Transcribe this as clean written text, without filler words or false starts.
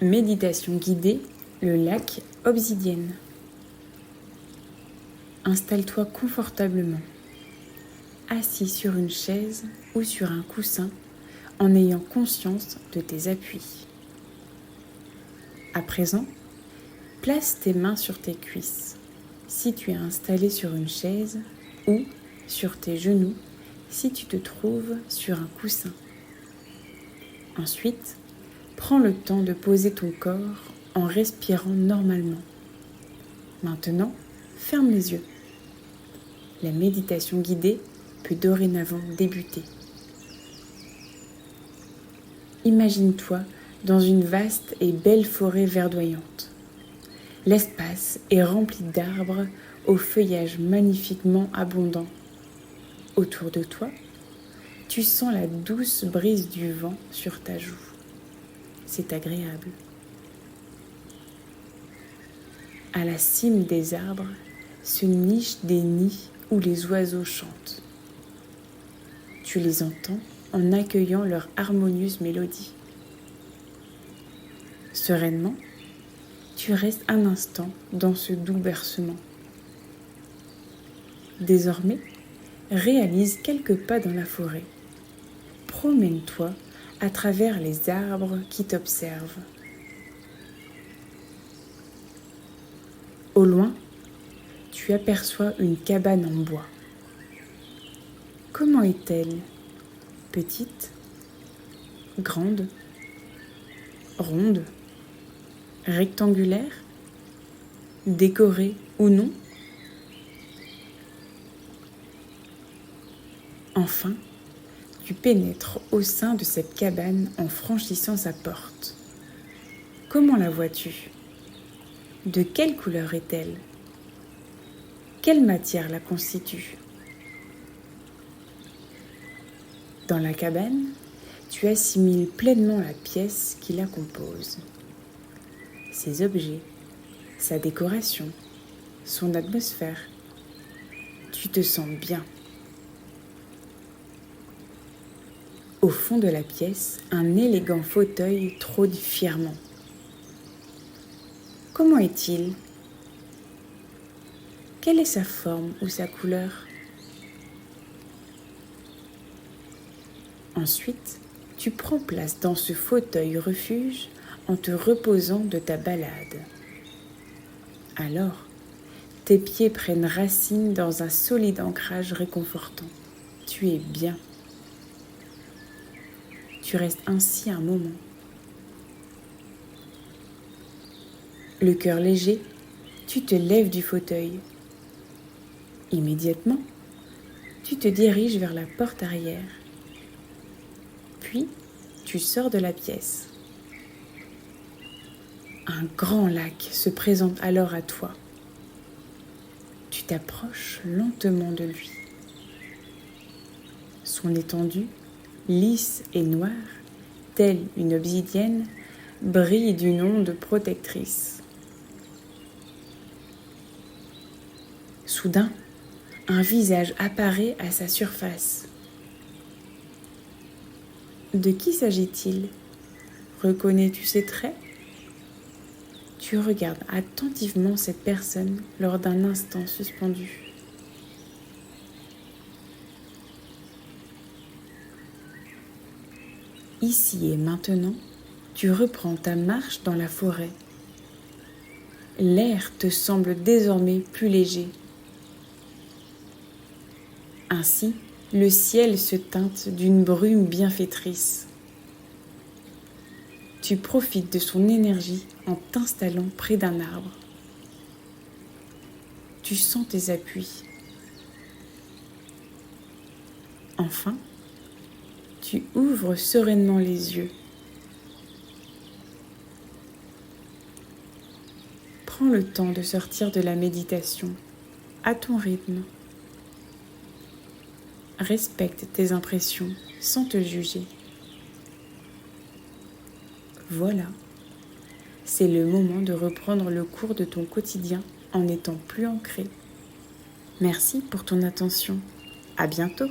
Méditation guidée, le lac Obsidienne. Installe-toi confortablement, assis sur une chaise ou sur un coussin en ayant conscience de tes appuis. À présent, place tes mains sur tes cuisses si tu es installé sur une chaise ou sur tes genoux si tu te trouves sur un coussin. Ensuite, prends le temps de poser ton corps en respirant normalement. Maintenant, ferme les yeux. La méditation guidée peut dorénavant débuter. Imagine-toi dans une vaste et belle forêt verdoyante. L'espace est rempli d'arbres au feuillage magnifiquement abondant. Autour de toi, tu sens la douce brise du vent sur ta joue. C'est agréable. À la cime des arbres se nichent des nids où les oiseaux chantent. Tu les entends en accueillant leur harmonieuse mélodie. Sereinement, tu restes un instant dans ce doux bercement. Désormais, réalise quelques pas dans la forêt. Promène-toi à travers les arbres qui t'observent. Au loin, tu aperçois une cabane en bois. Comment est-elle? Petite? Grande? Ronde? Rectangulaire? Décorée ou non? Enfin, tu pénètres au sein de cette cabane en franchissant sa porte. Comment la vois-tu? De quelle couleur est-elle? Quelle matière la constitue? Dans la cabane, tu assimiles pleinement la pièce qui la compose. Ses objets, sa décoration, son atmosphère. Tu te sens bien. Au fond de la pièce, un élégant fauteuil trône fièrement. Comment est-il? Quelle est sa forme ou sa couleur? Ensuite, tu prends place dans ce fauteuil refuge en te reposant de ta balade. Alors, tes pieds prennent racine dans un solide ancrage réconfortant. Tu es bien. Tu restes ainsi un moment. Le cœur léger, tu te lèves du fauteuil. Immédiatement, tu te diriges vers la porte arrière. Puis, tu sors de la pièce. Un grand lac se présente alors à toi. Tu t'approches lentement de lui. Son étendue, lisse et noire, telle une obsidienne, brille d'une onde protectrice. Soudain, un visage apparaît à sa surface. De qui s'agit-il? Reconnais-tu ses traits? Tu regardes attentivement cette personne lors d'un instant suspendu. Ici et maintenant, tu reprends ta marche dans la forêt. L'air te semble désormais plus léger. Ainsi, le ciel se teinte d'une brume bienfaitrice. Tu profites de son énergie en t'installant près d'un arbre. Tu sens tes appuis. Enfin, tu ouvres sereinement les yeux. Prends le temps de sortir de la méditation à ton rythme. Respecte tes impressions sans te juger. Voilà, c'est le moment de reprendre le cours de ton quotidien en étant plus ancré. Merci pour ton attention. À bientôt.